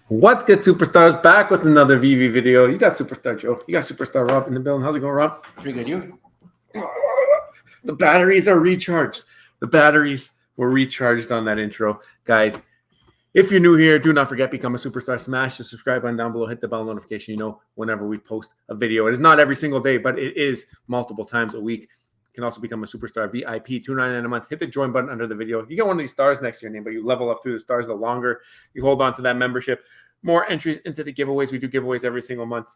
What's good, superstars? Back with another Veve video. You got Superstar Joe. You got Superstar Rob in the building. How's it going, Rob? Pretty good, you? The batteries are recharged. The batteries were recharged on that intro. Guys, if you're new here, do not forget, become a superstar. Smash the subscribe button down below. Hit the bell notification. You know whenever we post a video. It is not every single day, but it is multiple times a week. You can also become a superstar VIP, $2.99 a month. Hit the join button under the video. You get one of these stars next to your name, but you level up through the stars the longer you hold on to that membership. More entries into the giveaways. We do giveaways every single month.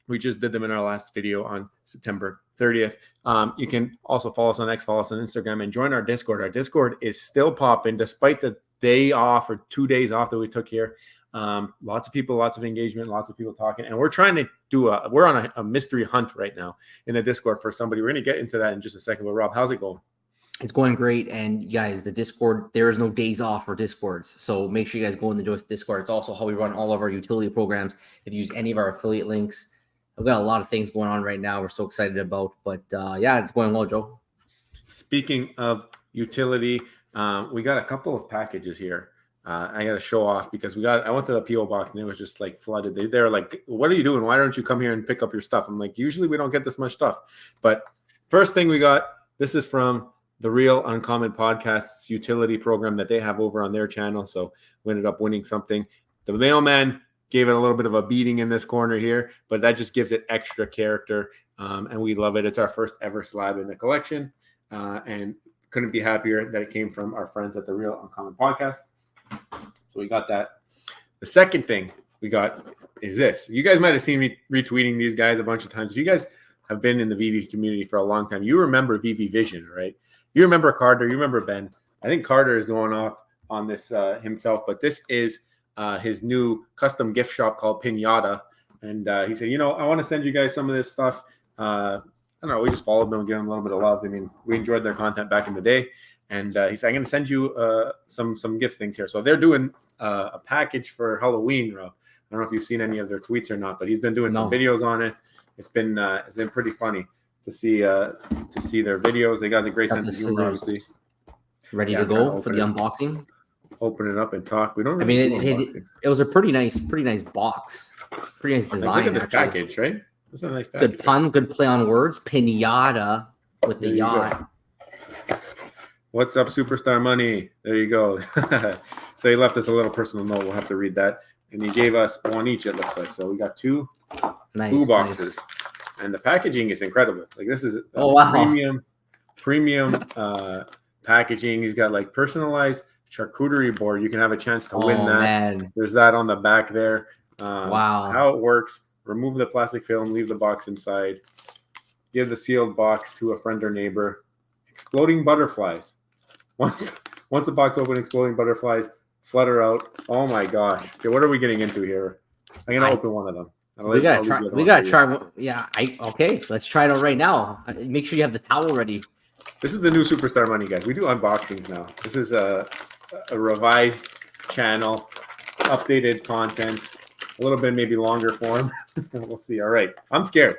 We just did them in our last video on September 30th. You can also follow us on X, follow us on Instagram, and join our Discord. Our Discord is still popping despite the day off or 2 days off that we took here. Lots of people, lots of engagement, lots of people talking. And we're trying to do we're on a mystery hunt right now in the Discord for somebody. We're going to get into that in just a second. But Rob, how's it going? It's going great. And guys, the Discord, there is no days off for Discords. So make sure you guys go in the Discord. It's also how we run all of our utility programs. If you use any of our affiliate links, we've got a lot of things going on right now we're so excited about. But yeah, it's going well, Joe. Speaking of utility, we got a couple of packages here. I got to show off because I went to the PO box and it was just like flooded. They're like, what are you doing? Why don't you come here and pick up your stuff? I'm like, usually we don't get this much stuff. But first thing we got, this is from the Real Uncommon Podcast's utility program that they have over on their channel. So we ended up winning something. The mailman gave it a little bit of a beating in this corner here, but that just gives it extra character. And we love it. It's our first ever slab in the collection. And couldn't be happier that it came from our friends at the Real Uncommon Podcast. So we got that. The second thing we got is this. You guys might have seen me retweeting these guys a bunch of times. If you guys have been in the Veve community for a long time, you remember Veve Vision, right? You remember Carter. You remember Ben. I think Carter is going off on this himself, but this is his new custom gift shop called Pinata. And he said, I want to send you guys some of this stuff. I don't know. We just followed them and gave them a little bit of love. I mean, we enjoyed their content back in the day. And he said, I'm going to send you some gift things here. So they're doing a package for Halloween, Rob. I don't know if you've seen any of their tweets or not, but he's been doing some videos on it. It's been pretty funny to see their videos. They got the great sense of humor, obviously. Ready to go for the unboxing? Open it up and talk. We don't. Really it was a pretty nice box. Pretty nice design. Look at this package, right? That's a nice package. Good pun, good play on words. Pinata with the yacht. What's up, Superstar Money? There you go. So he left us a little personal note. We'll have to read that. And he gave us one each, it looks like. So we got two boo boxes. Nice. And the packaging is incredible. Like this is premium packaging. He's got like personalized charcuterie board. You can have a chance to win that. Man. There's that on the back there. Wow. How it works. Remove the plastic film, leave the box inside. Give the sealed box to a friend or neighbor. Exploding butterflies. Once the box open, exploding butterflies flutter out. Oh my gosh. Okay, what are we getting into here? I'm gonna open one of them. We gotta try. Yeah. Okay. Let's try it out right now. Make sure you have the towel ready. This is the new Superstar Money, guys. We do unboxings now. This is a revised channel, updated content, a little bit maybe longer form. We'll see. All right. I'm scared.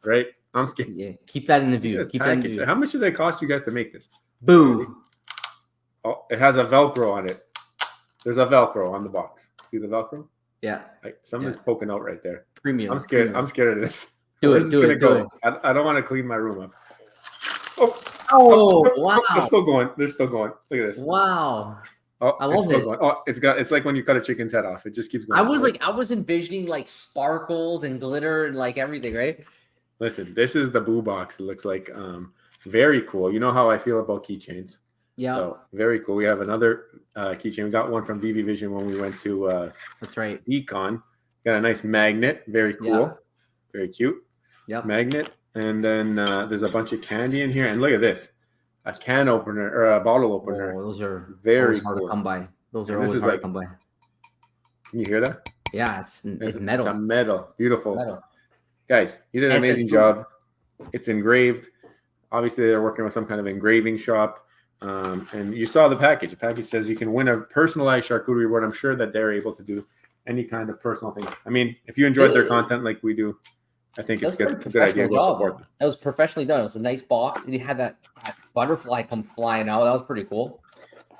Right? I'm scared. Yeah. Keep that in the view. Keep that in the view. How much did they cost you guys to make this? Boo. Oh, it has a Velcro on it. There's a Velcro on the box. See the Velcro? Yeah. Like something's poking out right there. Premium. I'm scared. Premium. I'm scared of this. Do it. I don't want to clean my room up. Oh, wow. They're still going. Look at this. Wow. Oh, I love it. Going. Oh, it's like when you cut a chicken's head off. It just keeps going. I was envisioning like sparkles and glitter and like everything, right? Listen, this is the boo box. It looks like very cool. You know how I feel about keychains. Yeah. So very cool. We have another keychain. We got one from Veve Vision when we went to that's right. Econ. Got a nice magnet. Very cool. Yeah. Very cute. Yeah. Magnet. And then there's a bunch of candy in here. And look at this. A can opener or a bottle opener. Oh, those are very hard cool. To come by. Those are always hard to come by. Can you hear that? Yeah, it's metal. It's a metal. Beautiful. Metal. Guys, you did an amazing job. It's engraved. Obviously, they're working with some kind of engraving shop. And you saw the package. The package says you can win a personalized charcuterie board. I'm sure that they're able to do any kind of personal thing. I mean, if you enjoyed their content like we do, I think it's good idea to support them. That was professionally done. It was a nice box. And you had that butterfly come flying out. That was pretty cool.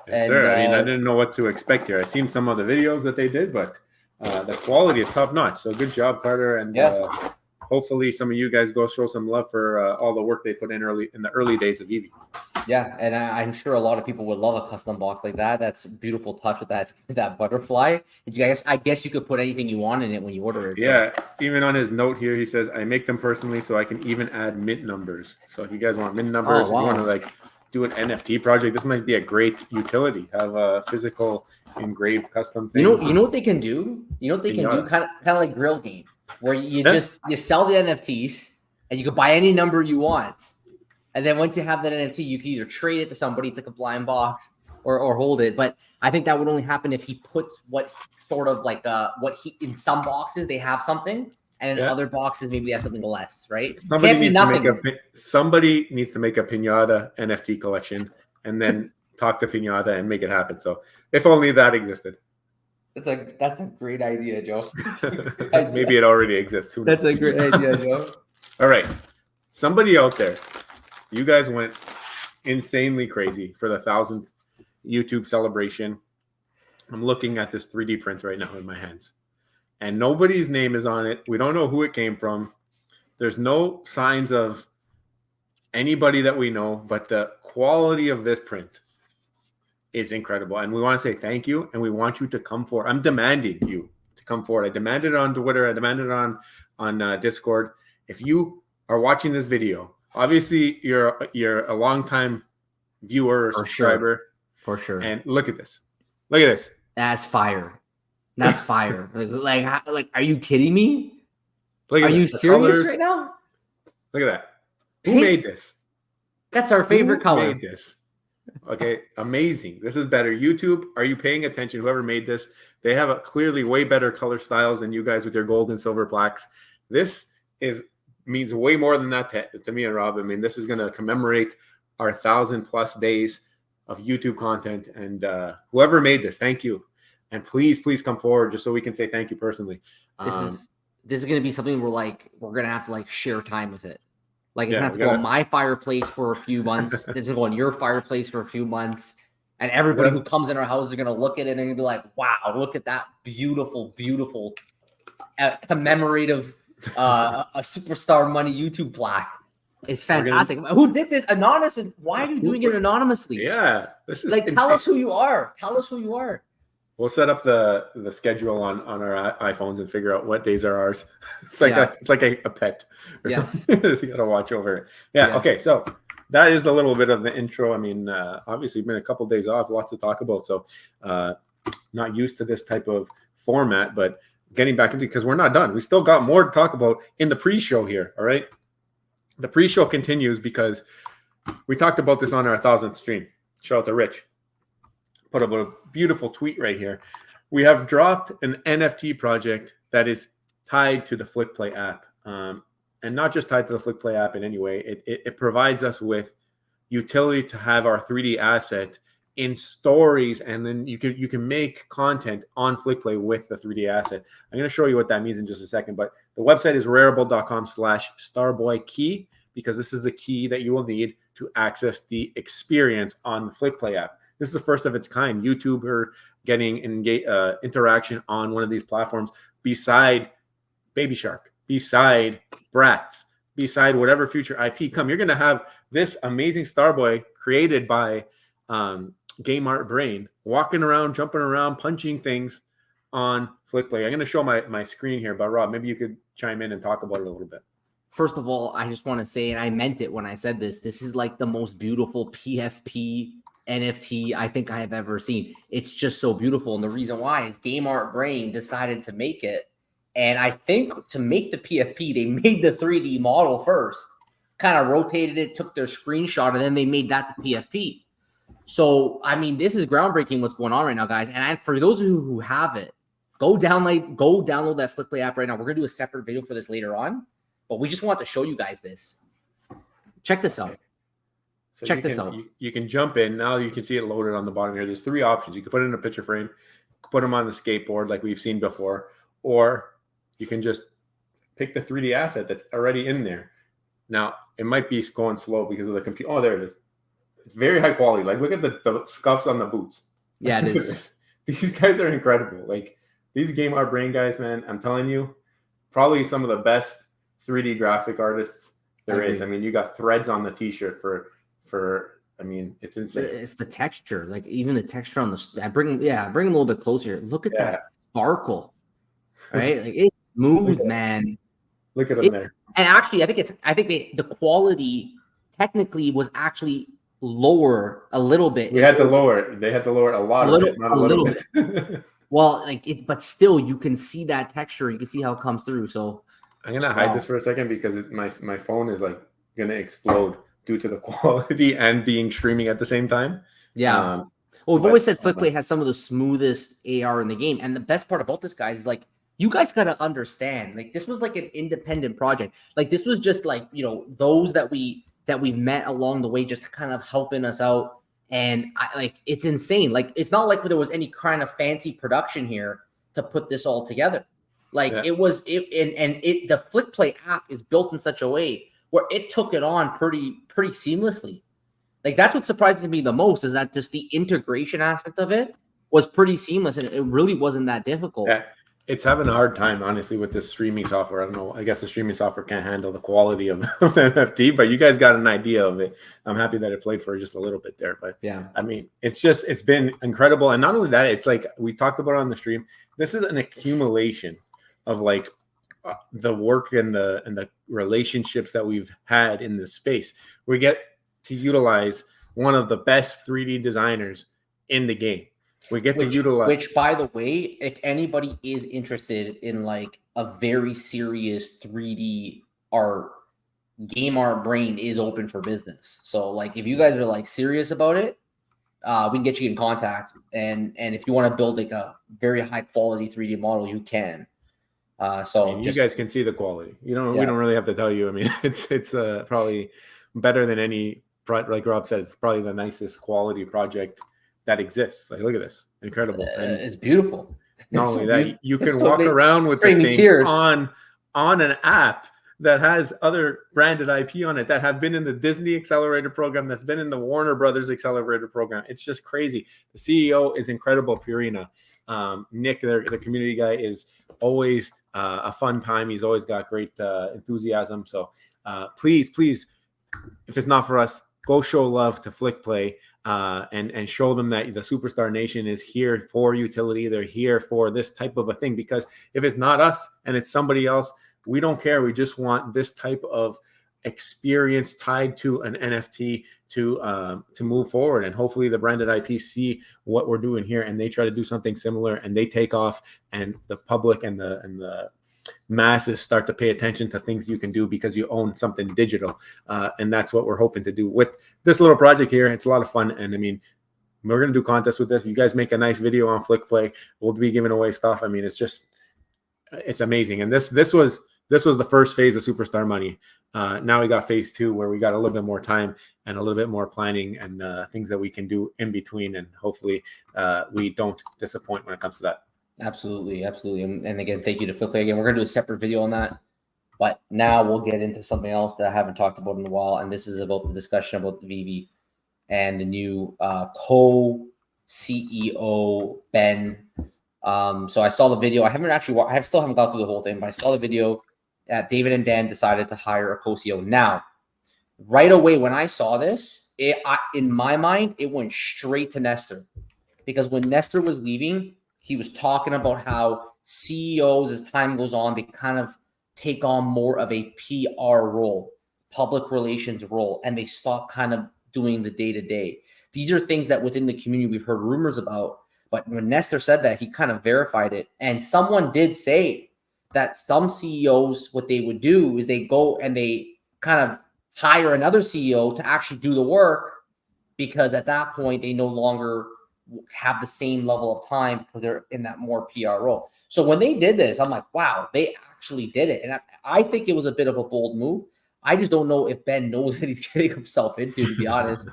Yes, sir. I mean, I didn't know what to expect here. I've seen some of the videos that they did, but the quality is top notch. So good job, Carter, and hopefully some of you guys go show some love for all the work they put in the early days of Veve. Yeah, and I'm sure a lot of people would love a custom box like that. That's a beautiful touch with that butterfly. I guess you could put anything you want in it when you order it. Yeah, so. Even on his note here, he says, "I make them personally so I can even add mint numbers." So if you guys want mint numbers, if you want to like do an NFT project, this might be a great utility. Have a physical engraved custom thing. You know what they can do? You know what they can do? Kind of like Grill Game, where you sell the NFTs and you can buy any number you want. And then once you have that NFT, you can either trade it to somebody, it's like a blind box, or hold it. But I think that would only happen if he puts what sort of like what he in some boxes they have something, and in other boxes maybe they have something less, right? Somebody needs to make a Pinata NFT collection and then talk to Pinata and make it happen. So if only that existed. That's a great idea, Joe. Maybe it already exists. Who knows? That's a great idea, Joe. All right. Somebody out there. You guys went insanely crazy for the 1,000th YouTube celebration. I'm looking at this 3D print right now in my hands. And nobody's name is on it. We don't know who it came from. There's no signs of anybody that we know, but the quality of this print is incredible. And we want to say thank you, and we want you to come forward. I'm demanding you to come forward. I demanded it on Twitter. I demanded it on Discord. If you are watching this video, obviously, you're a longtime viewer or subscriber. For sure. And look at this. Look at this. That's fire. That's fire. like, are you kidding me? Are you serious right now? Look at that. Who made this? That's our favorite color. Who made this? Okay, amazing. This is better. YouTube, are you paying attention? Whoever made this, they have a clearly way better color styles than you guys with your gold and silver plaques. This means way more than that to me and Rob. I mean, this is going to commemorate our 1,000+ days of YouTube content. And whoever made this, thank you. And please come forward just so we can say thank you personally. This is going to be something we're going to have to share time with it. Like it's going to have to go on my fireplace for a few months. It's going to go on your fireplace for a few months. And everybody who comes in our house is going to look at it and going to be like, wow, look at that beautiful, beautiful commemorative a superstar money YouTube plaque. It's fantastic. Who did this anonymous? And why are you doing it anonymously? Yeah, this is tell us who you are. Tell us who you are. We'll set up the schedule on our iPhones and figure out what days are ours. It's like a pet or something. You got to watch over it. Yeah. Okay. So that is a little bit of the intro. I mean, obviously, been a couple of days off, lots to talk about. So not used to this type of format, but getting back into, because we're not done. We still got more to talk about in the pre-show here. All right. The pre-show continues because we talked about this on our 1,000th stream. Shout out to Rich. Put up a beautiful tweet right here. We have dropped an NFT project that is tied to the FlickPlay app. And not just tied to the FlickPlay app in any way. It provides us with utility to have our 3D asset in stories, and then you can make content on FlickPlay with the 3D asset. I'm going to show you what that means in just a second, but the website is rarible.com/starboykey, because this is the key that you will need to access the experience on the FlickPlay app. This is the first of its kind. YouTuber getting interaction on one of these platforms beside Baby Shark, beside Bratz, beside whatever future IP come. You're going to have this amazing Starboy created by Game Art Brain walking around, jumping around, punching things on FlickPlay. I'm going to show my screen here, but Rob, maybe you could chime in and talk about it a little bit. First of all, I just want to say, and I meant it when I said this, this is like the most beautiful PFP NFT I think I have ever seen. It's just so beautiful. And the reason why is Game Art Brain decided to make it. And I think to make the PFP, they made the 3D model first, kind of rotated it, took their screenshot, and then they made that the PFP. So, I mean, this is groundbreaking what's going on right now, guys. And for those of you who have it, go download that FlickPlay app right now. We're going to do a separate video for this later on, but we just want to show you guys this. Check this out. So check this out. You can jump in. Now you can see it loaded on the bottom here. There's 3 options. You can put it in a picture frame, put them on the skateboard like we've seen before, or you can just pick the 3D asset that's already in there. Now, it might be going slow because of the computer. Oh, there it is. It's very high quality. Like, look at the scuffs on the boots. Yeah, it is. These guys are incredible. Like, these Game Art Brain guys, man, I'm telling you, probably some of the best 3D graphic artists there is. I mean, you got threads on the t-shirt for I mean, it's insane. It's the texture, like even the texture on the. I bring them a little bit closer. Look at that sparkle, right? Like it's smooth, man. Look at them there. And actually, I think the quality technically was actually lower a little bit. We had to lower it. They had to lower it a lot, not a little bit. Well, but still, you can see that texture. You can see how it comes through. So I'm gonna hide this for a second because my phone is like gonna explode due to the quality and being streaming at the same time. Yeah. Well, we've always said Flickplay has some of the smoothest AR in the game, and the best part about this, guys, is like you guys gotta understand. Like this was like an independent project. Like this was just like those that we've met along the way, just kind of helping us out. And it's insane. Like it's not like there was any kind of fancy production here to put this all together. Like the Flickplay app is built in such a way where it took it on pretty seamlessly. Like that's what surprises me the most is that just the integration aspect of it was pretty seamless, and it really wasn't that difficult. Yeah. It's having a hard time, honestly, with this streaming software. I don't know. I guess the streaming software can't handle the quality of NFT, but you guys got an idea of it. I'm happy that it played for just a little bit there. But yeah, I mean, it's been incredible. And not only that, it's like we talked about on the stream. This is an accumulation of like the work and the relationships that we've had in this space. We get to utilize one of the best 3D designers in the game. We get to utilize, which, by the way, if anybody is interested in like a very serious 3D art, Game Art Brain is open for business. So like, if you guys are like serious about it, we can get you in contact. And if you want to build like a very high quality 3D model, you can. So you guys can see the quality. We don't really have to tell you. I mean, it's probably better than any, like Rob said, it's probably the nicest quality project that exists. Like, look at this, incredible. And it's beautiful. Not only that, you can walk around with the thing on an app that has other branded IP on it that have been in the Disney Accelerator program, that's been in the Warner Brothers Accelerator program. It's just crazy. The CEO is incredible, Purina. Nick, the community guy, is always a fun time. He's always got great enthusiasm. So please, if it's not for us, go show love to Flickplay. And show them that the Superstar Nation is here for utility. They're here for this type of a thing, because if it's not us and it's somebody else, we don't care. We just want this type of experience tied to an NFT to move forward. And hopefully the branded IP see what we're doing here and they try to do something similar and they take off, and the public and the masses start to pay attention to things you can do because you own something digital. And that's what we're hoping to do with this little project here. It's a lot of fun. And I mean, we're going to do contests with this. You guys make a nice video on Flickplay, we'll be giving away stuff. I mean, it's amazing. And this was the first phase of Superstar Money. Now we got phase 2, where we got a little bit more time and a little bit more planning and things that we can do in between. And hopefully we don't disappoint when it comes to that. Absolutely. And again, thank you to Flickplay. Again, we're going to do a separate video on that. But now we'll get into something else that I haven't talked about in a while. And this is about the discussion about the Veve and the new co-CEO, Ben. So I saw the video. I still haven't gone through the whole thing, but I saw the video that David and Dan decided to hire a co-CEO. Now, right away when I saw this, in my mind, it went straight to Nestor. Because when Nestor was leaving, he was talking about how CEOs, as time goes on, they kind of take on more of a PR role, public relations role, and they stop kind of doing the day-to-day. These are things that within the community we've heard rumors about. But when Nestor said that, he kind of verified it. And someone did say that some CEOs, what they would do is they go and they kind of hire another CEO to actually do the work, because at that point, they no longer have the same level of time because they're in that more PR role. So when they did this, I'm like, wow, they actually did it. And I think it was a bit of a bold move. I just don't know if Ben knows what he's getting himself into, to be honest,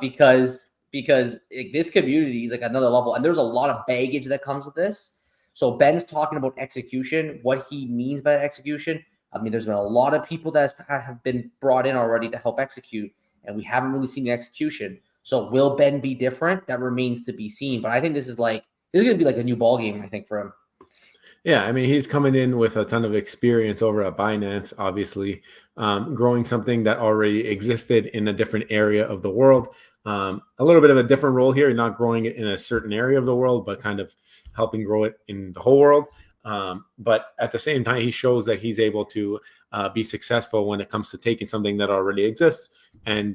because this community is like another level, and there's a lot of baggage that comes with this. So Ben's talking about execution, what he means by execution. I mean, there's been a lot of people that have been brought in already to help execute, and we haven't really seen the execution. So will Ben be different? That remains to be seen. But I think this is going to be like a new ball game, I think, for him. Yeah, I mean, he's coming in with a ton of experience over at Binance, obviously, growing something that already existed in a different area of the world. A little bit of a different role here, not growing it in a certain area of the world, but kind of helping grow it in the whole world. But at the same time, he shows that he's able to be successful when it comes to taking something that already exists and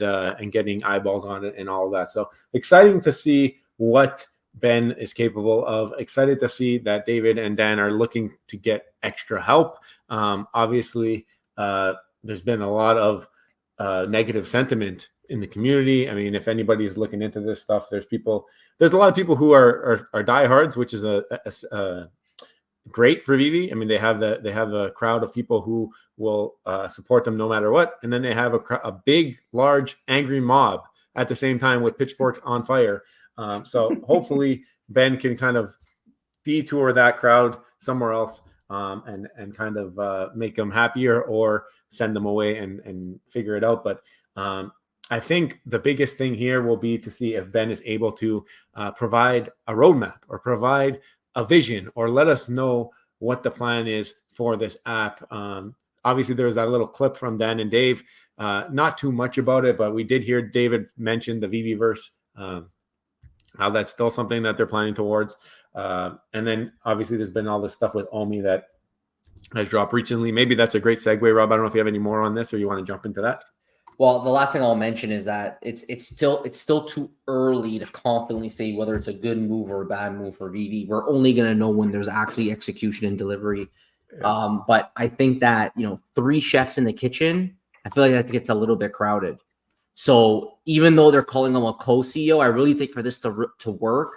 getting eyeballs on it and all of that. So exciting to see what Ben is capable of. Excited to see that David and Dan are looking to get extra help. Obviously, there's been a lot of negative sentiment in the community. I mean, if anybody is looking into this stuff, there's a lot of people who are diehards, which is a great for Veve. I mean, they have a crowd of people who will support them no matter what, and then they have a big, large, angry mob at the same time with pitchforks on fire. So hopefully Ben can kind of detour that crowd somewhere else and kind of make them happier or send them away and figure it out. But I think the biggest thing here will be to see if Ben is able to provide a roadmap or provide a vision or let us know what the plan is for this app. Obviously, there was that little clip from Dan and Dave. Not too much about it, but we did hear David mention the Veveverse. How that's still something that they're planning towards. And then obviously there's been all this stuff with Omi that has dropped recently. Maybe that's a great segue, Rob. I don't know if you have any more on this or you want to jump into that. Well, the last thing I'll mention is that it's still too early to confidently say whether it's a good move or a bad move for Veve. We're only going to know when there's actually execution and delivery. Yeah. But I think that, 3 chefs in the kitchen, I feel like that gets a little bit crowded. So even though they're calling him a co-CEO, I really think for this to work,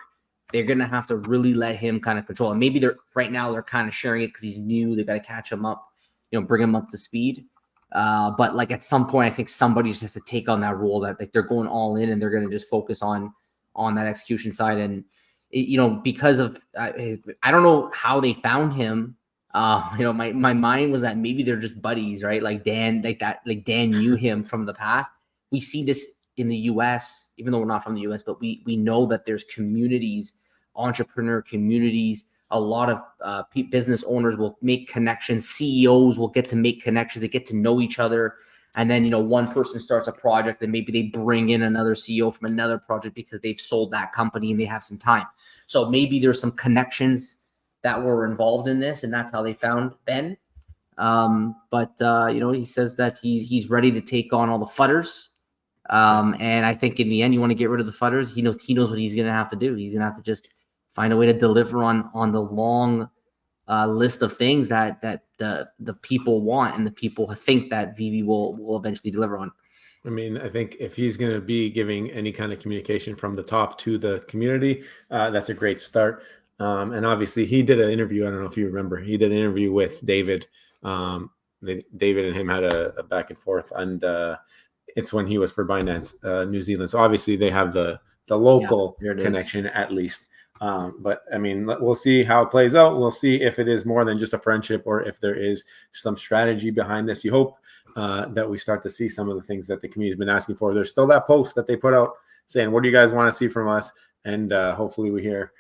they're going to have to really let him kind of control. And maybe right now they're kind of sharing it because he's new. They've got to catch him up, bring him up to speed. But like at some point, I think somebody just has to take on that role that like they're going all in and they're going to just focus on that execution side. And, because of, I don't know how they found him. My mind was that maybe they're just buddies, right? Like Dan, like Dan knew him from the past. We see this in the US, even though we're not from the US, but we know that there's communities, entrepreneur communities. A lot of business owners will make connections. CEOs will get to make connections. They get to know each other. And then, one person starts a project and maybe they bring in another CEO from another project because they've sold that company and they have some time. So maybe there's some connections that were involved in this, and that's how they found Ben. But he says that he's ready to take on all the fudders. And I think in the end, you want to get rid of the fudders. He knows what he's going to have to do. He's going to have to just find a way to deliver on the long list of things that the people want and the people think that Veve will eventually deliver on. I mean, I think if he's going to be giving any kind of communication from the top to the community, that's a great start. And obviously, he did an interview. I don't know if you remember. He did an interview with David. David and him had a back and forth, and it's when he was for Binance New Zealand. So obviously, they have the local connection at least. But I mean, we'll see how it plays out. We'll see if it is more than just a friendship or if there is some strategy behind this. You hope that we start to see some of the things that the community has been asking for. There's still that post that they put out saying, what do you guys want to see from us? And hopefully we hear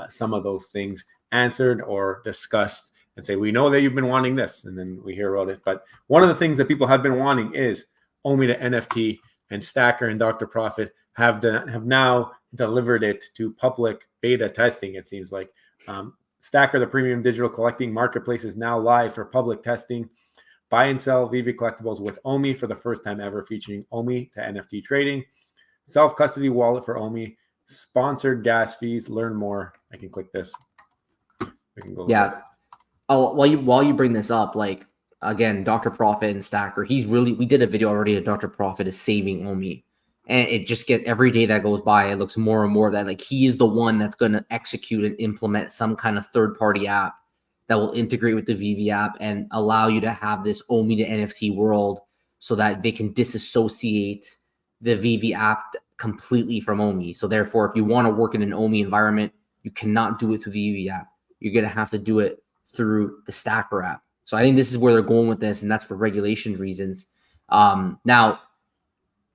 some of those things answered or discussed and say, we know that you've been wanting this. And then we hear about it. But one of the things that people have been wanting is Omi to NFT, and Stacker and Dr. Profit have now delivered it to public beta testing, it seems like. Stacker, the premium digital collecting marketplace, is now live for public testing. Buy and sell Veve collectibles with Omi for the first time ever, featuring Omi to NFT trading. Self-custody wallet for Omi. Sponsored gas fees. Learn more. I can click this. We can go. Yeah. Oh, while you bring this up, like, again, Dr. Profit and Stacker, we did a video already of Dr. Profit is saving Omi. And it just every day that goes by, it looks more and more that like he is the one that's going to execute and implement some kind of third-party app that will integrate with the Veve app and allow you to have this Omi to NFT world so that they can disassociate the Veve app completely from Omi. So therefore, if you want to work in an Omi environment, you cannot do it through the Veve app. You're going to have to do it through the Stacker app. So I think this is where they're going with this, and that's for regulation reasons. Now,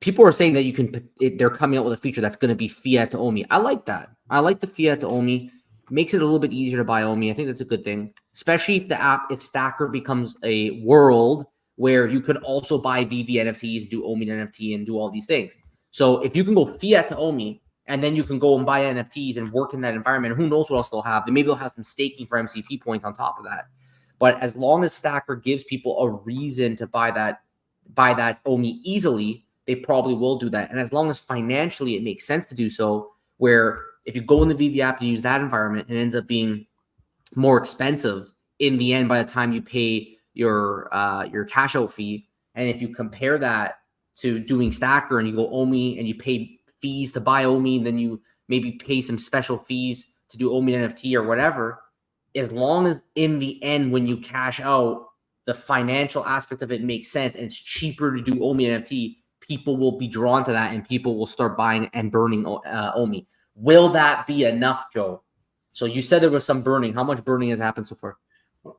people are saying that they're coming out with a feature that's going to be fiat to Omi. I like that. I like the fiat to Omi. makes it a little bit easier to buy OMI. I think that's a good thing, especially if Stacker becomes a world where you could also buy Veve NFTs, do OMI NFT, and do all these things. So if you can go fiat to OMI, and then you can go and buy NFTs and work in that environment, who knows what else they'll have. Maybe they'll have some staking for MCP points on top of that. But as long as Stacker gives people a reason to buy that OMI easily, they probably will do that. And as long as financially it makes sense to do so, where if you go in the Veve app and use that environment, it ends up being more expensive in the end by the time you pay your cash out fee. And if you compare that to doing Stacker and you go OMI and you pay fees to buy OMI, then you maybe pay some special fees to do OMI NFT or whatever, as long as in the end when you cash out, the financial aspect of it makes sense and it's cheaper to do OMI NFT, people will be drawn to that and people will start buying and burning OMI. Will that be enough, Joe? So you said there was some burning. How much burning has happened so far?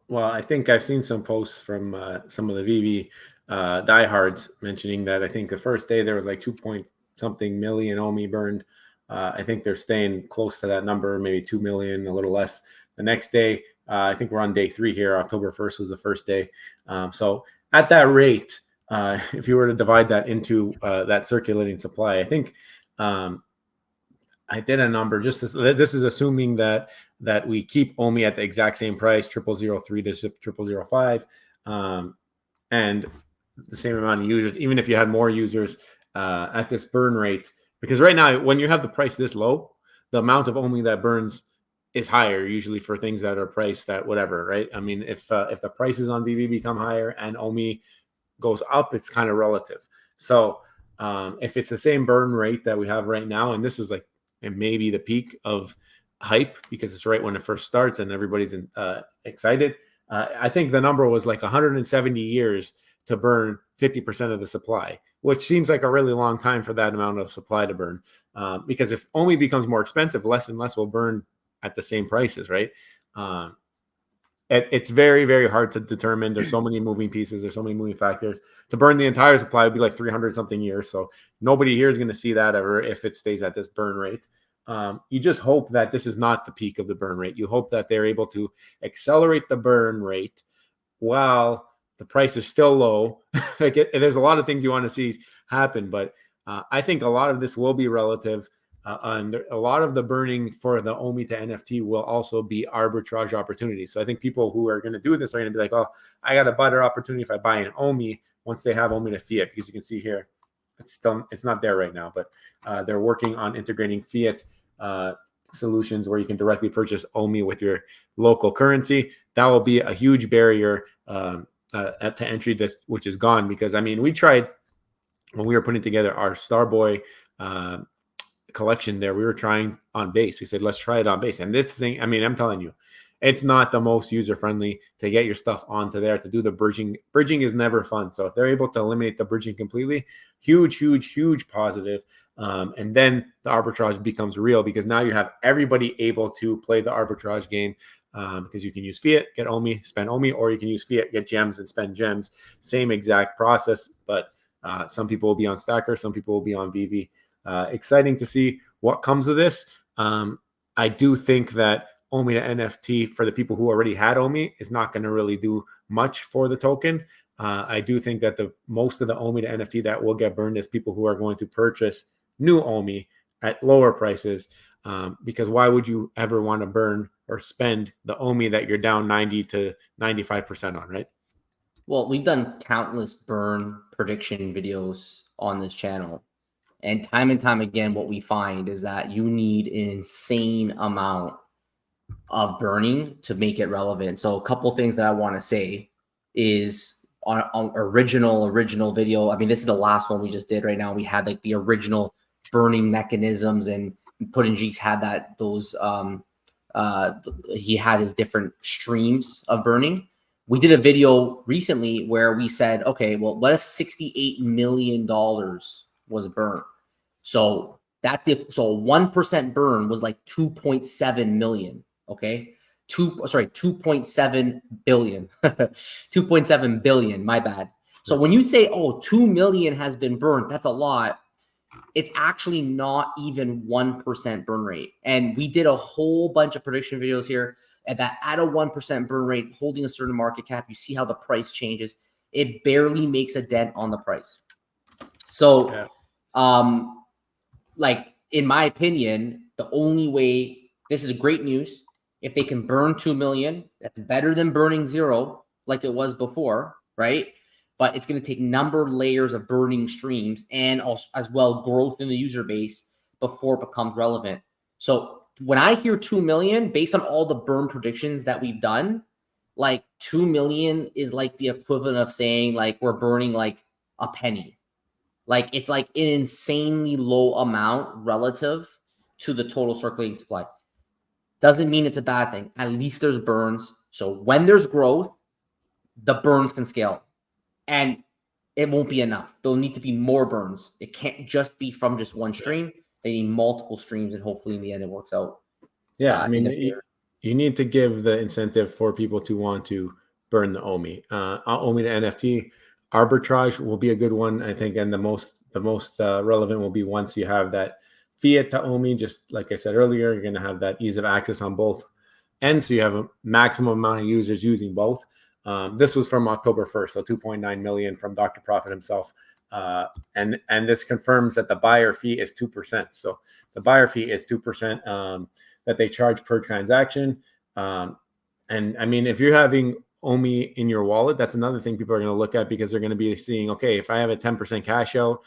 Well, I think I've seen some posts from some of the Veve diehards mentioning that I think the first day there was like 2-point-something million OMI burned. I think they're staying close to that number, maybe 2 million, a little less. The next day, I think we're on day 3 here. October 1st was the first day. So at that rate, if you were to divide that into that circulating supply, I think I did a number. This is assuming that we keep OMI at the exact same price, 0003 to 0005, and the same amount of users. Even if you had more users at this burn rate, because right now when you have the price this low, the amount of OMI that burns is higher usually for things that are priced at whatever, right? I mean, if the prices on Veve become higher and OMI goes up, it's kind of relative. So if it's the same burn rate that we have right now, and this is like maybe the peak of hype because it's right when it first starts and everybody's excited. I think the number was like 170 years to burn 50% of the supply, which seems like a really long time for that amount of supply to burn. Because if OMI becomes more expensive, less and less will burn at the same prices, right? It's very, very hard to determine. There's so many moving pieces. There's so many moving factors. To burn the entire supply would be like 300 something years. So nobody here is going to see that ever if it stays at this burn rate. You just hope that this is not the peak of the burn rate. You hope that they're able to accelerate the burn rate while the price is still low. There's a lot of things you want to see happen, but I think a lot of this will be relative. And a lot of the burning for the OMI to NFT will also be arbitrage opportunities. So I think people who are going to do this are going to be like, oh, I got a better opportunity if I buy an OMI once they have OMI to fiat, because you can see here, it's not there right now, but they're working on integrating fiat solutions where you can directly purchase OMI with your local currency. That will be a huge barrier to entry, which is gone. Because I mean, we tried when we were putting together our Starboy collection there, we were trying on base. We said, let's try it on base. And this thing, I mean, I'm telling you, it's not the most user-friendly to get your stuff onto there, to do the bridging. Bridging is never fun. So if they're able to eliminate the bridging completely, huge, huge, huge positive. And then the arbitrage becomes real, because now you have everybody able to play the arbitrage game, because you can use fiat, get OMI, spend OMI, or you can use fiat, get gems, and spend gems. Same exact process, but some people will be on Stacker, some people will be on Veve. Exciting to see what comes of this. I do think that OMI to NFT for the people who already had OMI is not going to really do much for the token. I do think that most of the OMI to NFT that will get burned is people who are going to purchase new OMI at lower prices, because why would you ever want to burn or spend the OMI that you're down 90 to 95% on, right? Well, we've done countless burn prediction videos on this channel. And time again, what we find is that you need an insane amount of burning to make it relevant. So a couple things that I want to say is on original video. I mean, this is the last one we just did right now. We had like the original burning mechanisms, and Puddin' Jeeks had he had his different streams of burning. We did a video recently where we said, okay, well, what if $68 million was burned? So that's so 1% burn was like 2.7 million. Okay. 2.7 billion. 2.7 billion. My bad. So when you say, oh, 2 million has been burned, that's a lot. it's actually not even 1% burn rate. And we did a whole bunch of prediction videos here at that at a 1% burn rate, holding a certain market cap. You see how the price changes. It barely makes a dent on the price. So, like, in my opinion, the only way, this is great news. If they can burn 2 million, that's better than burning 0 like it was before, right? But it's going to take number layers of burning streams and also as well growth in the user base before it becomes relevant. So when I hear 2 million, based on all the burn predictions that we've done, like 2 million is like the equivalent of saying like we're burning like a penny. Like it's like an insanely low amount relative to the total circulating supply. Doesn't mean it's a bad thing. At least there's burns. So when there's growth, the burns can scale. And it won't be enough. There'll need to be more burns. It can't just be from just one stream. They need multiple streams, and hopefully in the end it works out. Yeah, I mean, you need to give the incentive for people to want to burn the OMI. OMI to NFT arbitrage will be a good one, I think, and the most relevant will be once you have that fiat to OMI. Just like I said earlier, you're going to have that ease of access on both ends, so you have a maximum amount of users using both. This was from October 1st, so 2.9 million from Dr. Profit himself. And this confirms that the buyer fee is 2%. So the buyer fee is 2% that they charge per transaction. And I mean, if you're having OMI in your wallet, that's another thing people are going to look at, because they're going to be seeing, okay, if I have a 10% cash out,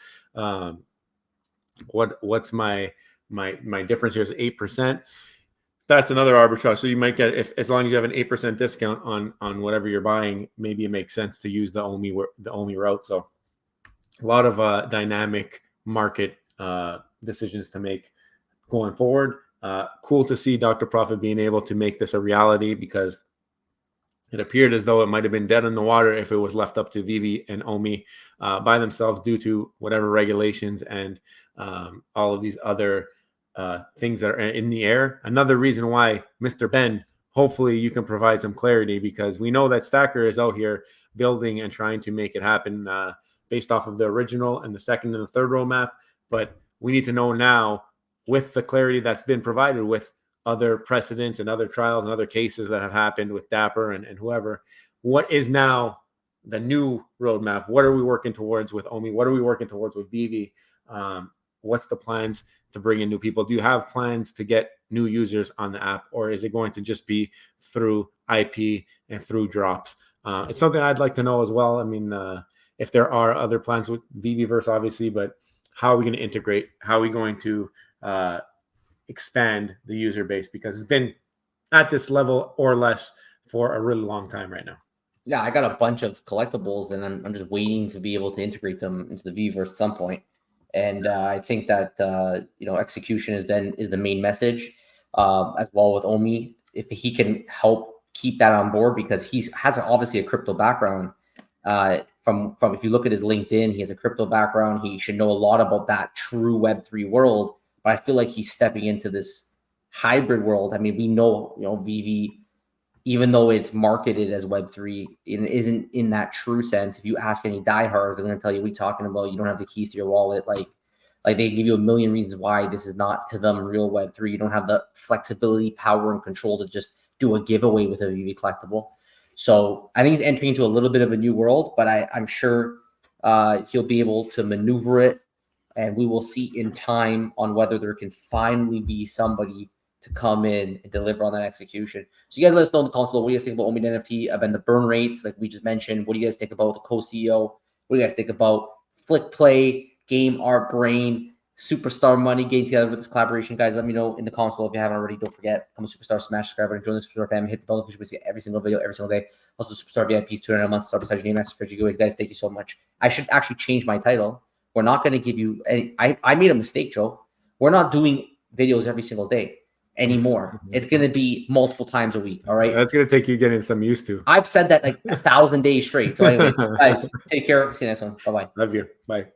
what's my difference here is 8%. That's another arbitrage. So you might get, as long as you have an 8% discount on whatever you're buying, maybe it makes sense to use the OMI route. So a lot of dynamic market decisions to make going forward. Cool to see Dr. Profit being able to make this a reality, because it appeared as though it might have been dead in the water if it was left up to Veve and OMI by themselves, due to whatever regulations and all of these other things that are in the air. Another reason why, Mr. Ben, hopefully you can provide some clarity, because we know that Stacker is out here building and trying to make it happen based off of the original and the second and the third roadmap. But we need to know now, with the clarity that's been provided with other precedents and other trials and other cases that have happened with Dapper and whoever, what is now the new roadmap? What are we working towards with OMI? What are we working towards with Veve? What's the plans to bring in new people? Do you have plans to get new users on the app, or is it going to just be through IP and through drops? It's something I'd like to know as well. I mean, if there are other plans with Veveverse, obviously, but how are we going to integrate? How are we going to expand the user base? Because it's been at this level or less for a really long time right now. Yeah, I got a bunch of collectibles, and I'm just waiting to be able to integrate them into the Veveverse at some point. And I think that execution is the main message, as well with OMI. If he can help keep that on board, because he has obviously a crypto background. From if you look at his LinkedIn, he has a crypto background. He should know a lot about that true Web3 world. But I feel like he's stepping into this hybrid world. I mean, we know Veve, even though it's marketed as Web3, it isn't in that true sense. If you ask any diehards, they're going to tell you, what are you talking about? You don't have the keys to your wallet. Like they give you a million reasons why this is not to them real Web3. You don't have the flexibility, power, and control to just do a giveaway with a Veve collectible. So I think he's entering into a little bit of a new world, but I'm sure he'll be able to maneuver it, and we will see in time on whether there can finally be somebody to come in and deliver on that execution. So you guys let us know in the comments below, what do you guys think about OMI NFT, and the burn rates like we just mentioned? What do you guys think about the co-CEO? What do you guys think about Flick Play, Game Art Brain, Superstar Money getting together with this collaboration? Guys, let me know in the comments below. If you haven't already, don't forget, become a Superstar, smash subscribe, and join the Superstar family. Hit the bell notification to see every single video every single day. Also, Superstar VIPs, $200 a month, start beside your name, master spreadsheet giveaways. Guys, thank you so much. I should actually change my title. We're not going to give you any. I made a mistake, Joe. We're not doing videos every single day anymore. It's going to be multiple times a week. All right. That's going to take you getting some used to. I've said that like 1,000 days straight. So anyways, guys, take care. See you next one. Bye-bye. Love you. Bye.